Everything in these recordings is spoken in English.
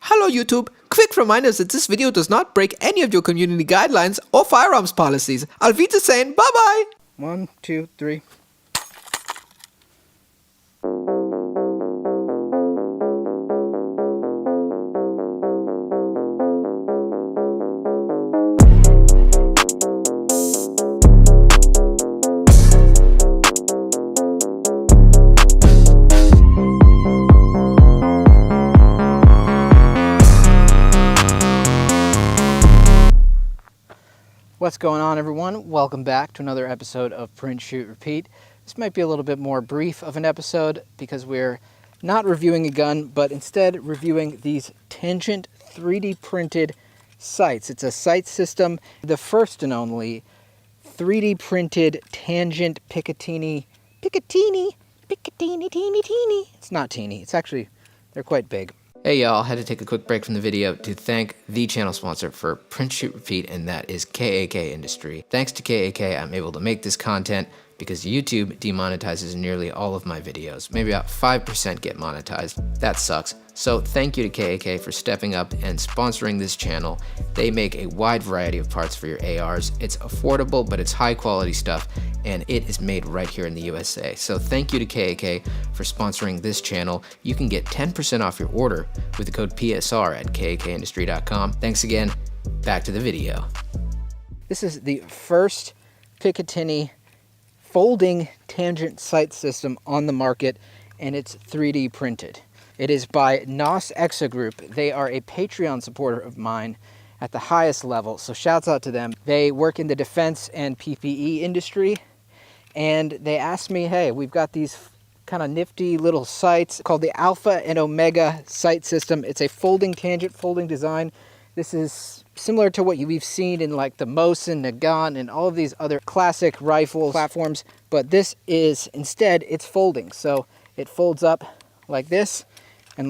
Hello YouTube! Quick reminders that this video does not break any of your community guidelines or firearms policies. Auf Wiedersehen, bye bye! 1, 2, 3. What's going on, everyone? Welcome back to another episode of Print, Shoot, Repeat. This might be a little bit more brief of an episode because we're not reviewing a gun, but instead reviewing these Tangent 3D printed sights. It's a sight system, the first and only 3D printed Tangent Picatinny. Teeny. It's not teeny. It's actually, they're quite big. Hey y'all, had to take a quick break from the video to thank the channel sponsor for Print, Shoot, Repeat, and that is KAK Industry. Thanks to KAK, I'm able to make this content because YouTube demonetizes nearly all of my videos. Maybe about 5% get monetized. That sucks. So thank you to KAK for stepping up and sponsoring this channel. They make a wide variety of parts for your ARs. It's affordable, but it's high quality stuff, and it is made right here in the USA. So thank you to KAK for sponsoring this channel. You can get 10% off your order with the code PSR at kakindustry.com. Thanks again. Back to the video. This is the first Picatinny folding tangent sight system on the market, and it's 3D printed. It is by NOS Exa Group. They are a Patreon supporter of mine at the highest level, so shouts out to them. They work in the defense and PPE industry, and they asked me, hey, we've got these kind of nifty little sights called the Alpha and Omega sight system. It's a folding tangent, folding design. This is similar to what we've seen in like the Mosin, Nagant, and all of these other classic rifle platforms, but this is, instead, it's folding. So it folds up like this, and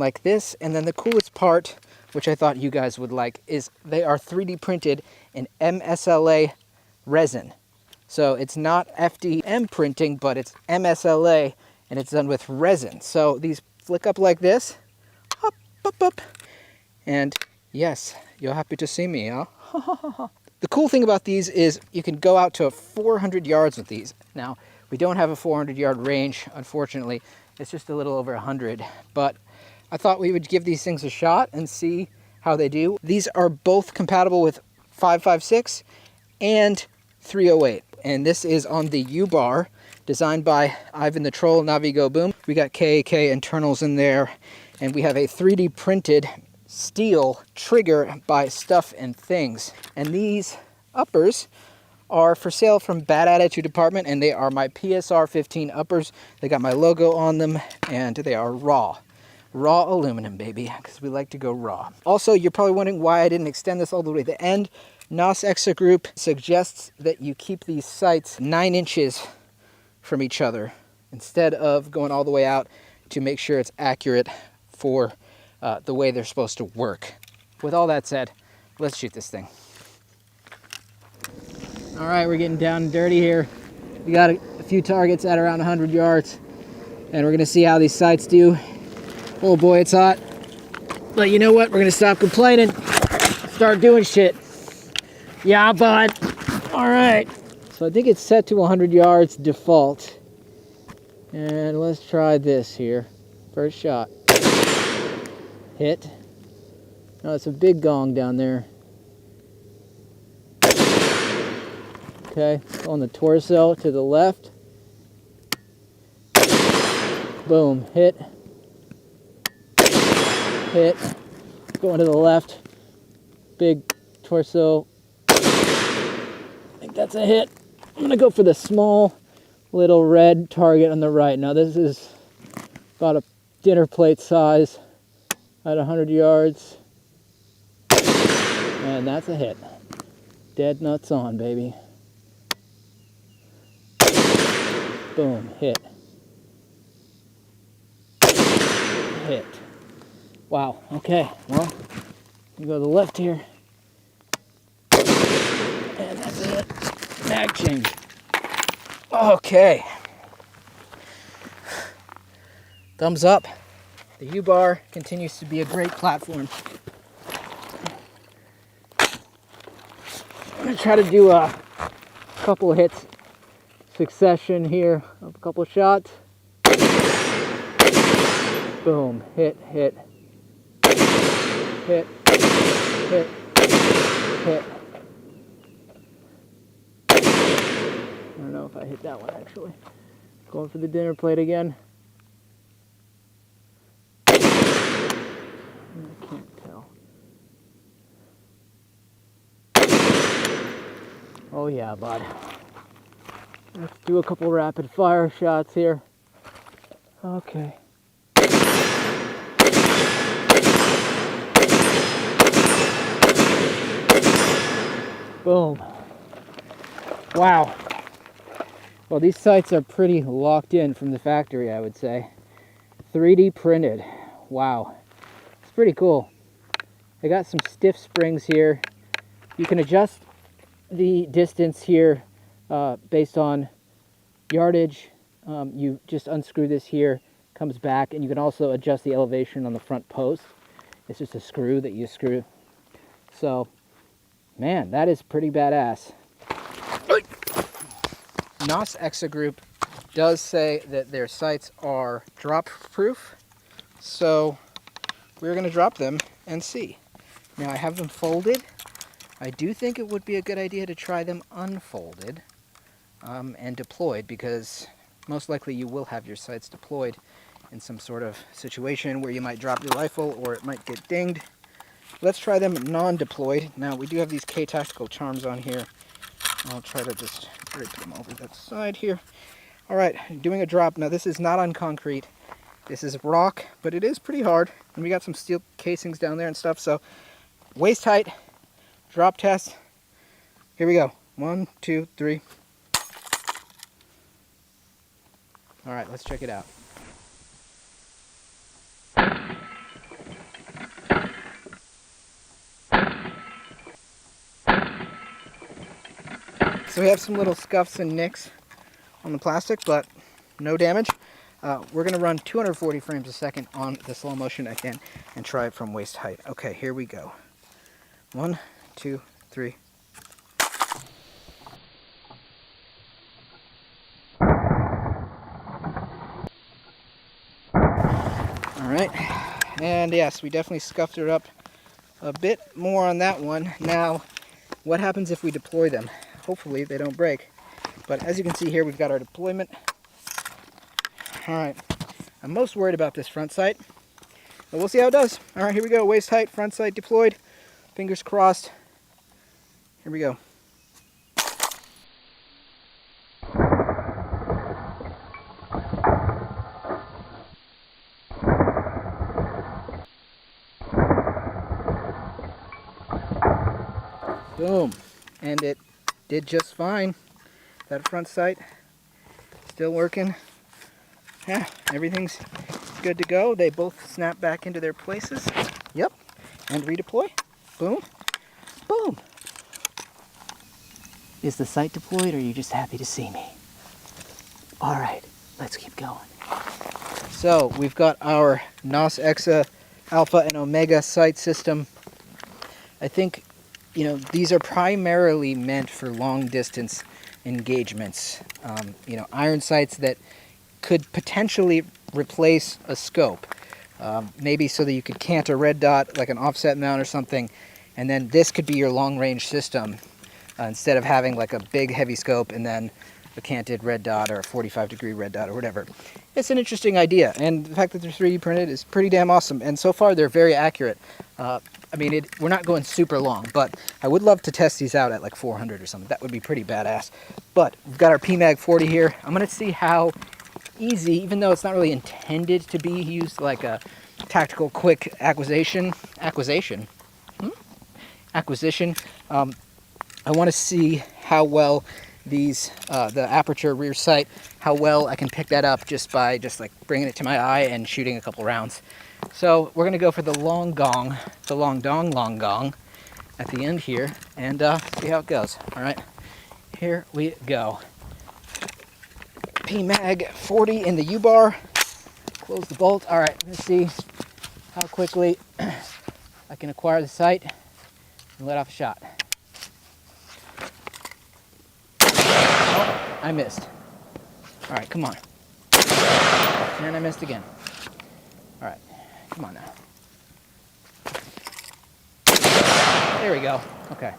then the coolest part, which I thought you guys would like, is they are 3D printed in MSLA resin. So it's not FDM printing, but it's MSLA, and it's done with resin. So these flick up like this, up, up, up, and yes, you're happy to see me, huh? The cool thing about these is you can go out to 400 yards with these. Now, we don't have a 400-yard range, unfortunately. It's just a little over 100, but I thought we would give these things a shot and see how they do. These are both compatible with 5.56 and 308, and this is on the U-bar, designed by Ivan the Troll, Navigo Boom. We got KAK internals in there, and we have a 3D printed steel trigger by Stuff and Things. And these uppers are for sale from Bad Attitude Department, and they are my PSR15 uppers. They got my logo on them, and they are raw aluminum, baby, because we like to go raw. Also, you're probably wondering why I didn't extend this all the way to the end. NOS Exa Group suggests that you keep these sights 9 inches from each other instead of going all the way out to make sure it's accurate for the way they're supposed to work. With all that said, let's shoot this thing. All right, we're getting down and dirty here. We got a few targets at around 100 yards, and we're gonna see how these sights do. Oh boy, it's hot. But you know what? We're gonna stop complaining, start doing shit. Yeah, bud. All right. So I think it's set to 100 yards default. And let's try this here. First shot. Hit. Oh, it's a big gong down there. Okay, on the torso to the left. Boom, hit. Hit. Going to the left. Big torso. I think that's a hit. I'm gonna go for the small little red target on the right. Now this is about a dinner plate size at 100 yards. And that's a hit. Dead nuts on, baby. Boom, hit. Hit. Wow, okay, well, you go to the left here. And that's it. Mag change. Okay. Thumbs up. The U-bar continues to be a great platform. I'm going to try to do a couple of hits succession here, a couple of shots. Boom, hit, hit, hit, hit, hit. I don't know if I hit that one actually. Going for the dinner plate again. I can't tell. Oh yeah, bud. Let's do a couple rapid fire shots here. Okay. Boom. Wow. Well, these sights are pretty locked in from the factory, I would say. 3D printed. Wow. It's pretty cool. I got some stiff springs here. You can adjust the distance here based on yardage. You just unscrew this here, comes back, and you can also adjust the elevation on the front post. It's just a screw that you screw. So, man, that is pretty badass. NOS Exa Group does say that their sights are drop proof, so we're going to drop them and see. Now I have them folded. I do think it would be a good idea to try them unfolded and deployed, because most likely you will have your sights deployed in some sort of situation where you might drop your rifle or it might get dinged. Let's try them non-deployed. Now we do have these K-Tactical charms on here. I'll try to just drape them over that side here. All right, doing a drop. Now this is not on concrete. This is rock, but it is pretty hard. And we got some steel casings down there and stuff. So waist height, drop test. Here we go. 1, 2, 3. All right, let's check it out. So we have some little scuffs and nicks on the plastic, but no damage. We're going to run 240 frames a second on the slow motion again and try it from waist height. Okay, here we go. 1, 2, 3. All right, and yes, we definitely scuffed her up a bit more on that one. Now, what happens if we deploy them? Hopefully they don't break. But as you can see here, we've got our deployment. All right, I'm most worried about this front sight, but we'll see how it does. All right, here we go. Waist height, front sight deployed. Fingers crossed. Here we go. Boom. And it did just fine. That front sight still working. Yeah, everything's good to go. They both snap back into their places. Yep. And redeploy. Boom. Boom. Is the sight deployed, or are you just happy to see me? All right, let's keep going. So we've got our NOS Exa Alpha and Omega sight system. I think, you know, these are primarily meant for long distance engagements. Iron sights that could potentially replace a scope. Maybe so that you could cant a red dot, like an offset mount or something, and then this could be your long range system instead of having like a big heavy scope and then a canted red dot or a 45-degree red dot or whatever. It's an interesting idea, and the fact that they're 3D printed is pretty damn awesome, and so far they're very accurate. We're not going super long, but I would love to test these out at like 400 or something. That would be pretty badass. But we've got our PMag 40 here. I'm going to see how easy, even though it's not really intended to be used like a tactical quick acquisition. I want to see how well these the aperture rear sight, how well I can pick that up just by like bringing it to my eye and shooting a couple rounds. So we're gonna go for the long gong at the end here, and see how it goes. All right, here we go. PMag 40 in the U-bar. Close the bolt. All right, let's see how quickly I can acquire the sight and let off a shot. Oh, I missed. All right, come on. And I missed again. All right, come on now. There we go. Okay.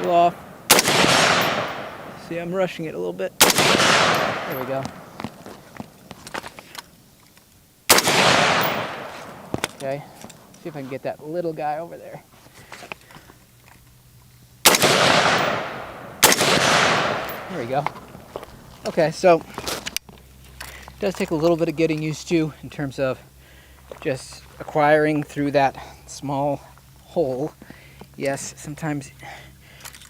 Pull off. See, I'm rushing it a little bit. There we go. Okay. See if I can get that little guy over there. There we go. Okay, so it does take a little bit of getting used to in terms of just acquiring through that small hole. Yes, sometimes it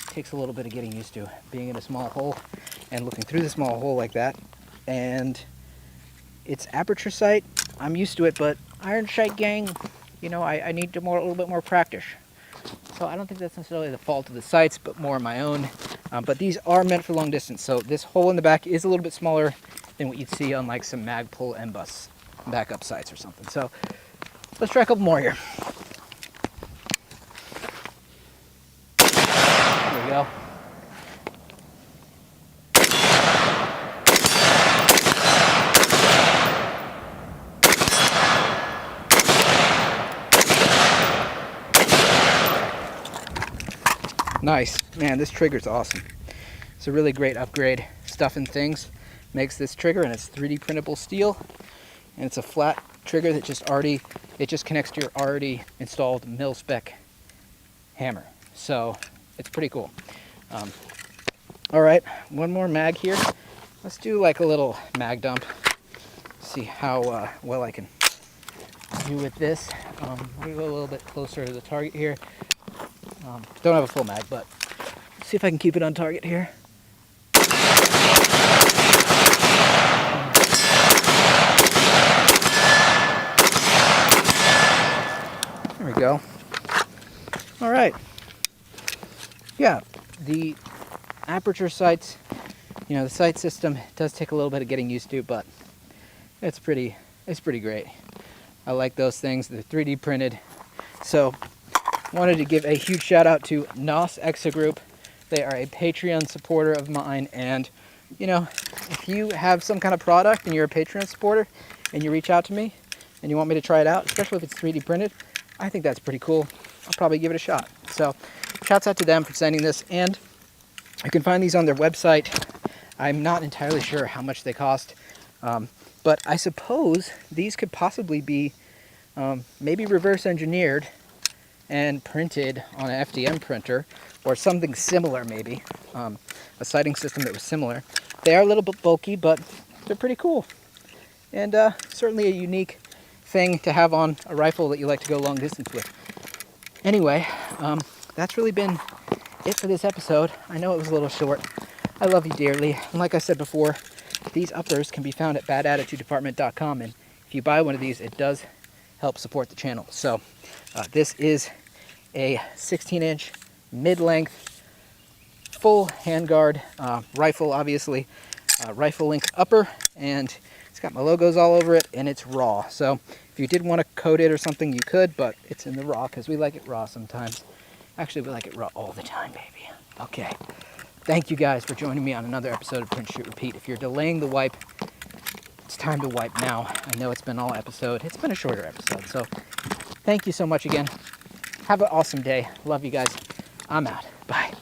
takes a little bit of getting used to being in a small hole and looking through the small hole like that. And it's aperture sight. I'm used to it, but iron sight gang, you know, I need a little bit more practice. So I don't think that's necessarily the fault of the sights, but more my own. But these are meant for long distance. So this hole in the back is a little bit smaller than what you'd see on like some Magpul M-Bus backup sights or something. So let's try a couple more here. There we go. Nice. Man, this trigger's awesome. It's a really great upgrade. Stuff and Things makes this trigger, and it's 3D printable steel, and it's a flat trigger that just connects to your already installed mil-spec hammer. So it's pretty cool. All right, one more mag here. Let's do like a little mag dump. See how well I can do with this. We'll go a little bit closer to the target here. Don't have a full mag, but see if I can keep it on target here. There we go. All right. Yeah, the aperture sights, you know, the sight system does take a little bit of getting used to, but it's pretty great. I like those things. They're 3D printed. So wanted to give a huge shout out to NOS Exa Group. They are a Patreon supporter of mine, and you know, if you have some kind of product and you're a Patreon supporter and you reach out to me and you want me to try it out, especially if it's 3D printed, I think that's pretty cool. I'll probably give it a shot. So shouts out to them for sending this, and you can find these on their website. I'm not entirely sure how much they cost, but I suppose these could possibly be maybe reverse engineered and printed on an FDM printer or something similar, maybe a sighting system that was similar. They are a little bit bulky, but they're pretty cool, and certainly a unique thing to have on a rifle that you like to go long distance with. Anyway, that's really been it for this episode. I know it was a little short. I love you dearly, and like I said before, these uppers can be found at badattitudedepartment.com, and if you buy one of these, it does help support the channel. So this is a 16-inch mid-length full handguard rifle, obviously rifle link upper, and it's got my logos all over it, and it's raw. So if you did want to coat it or something, you could, but it's in the raw because we like it raw sometimes. Actually, we like it raw all the time, baby. Okay, thank you guys for joining me on another episode of Print, Shoot, Repeat. If you're delaying the wipe, it's time to wipe now. I know it's been all episode. It's been a shorter episode, so thank you so much again. Have an awesome day. Love you guys. I'm out. Bye.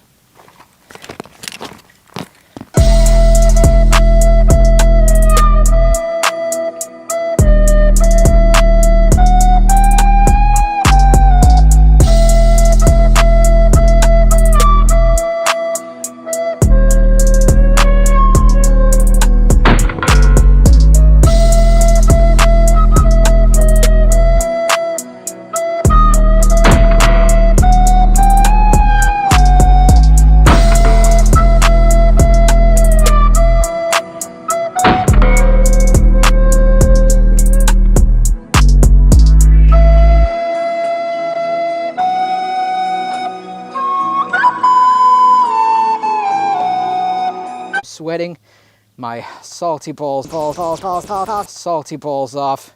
sweating my salty balls off.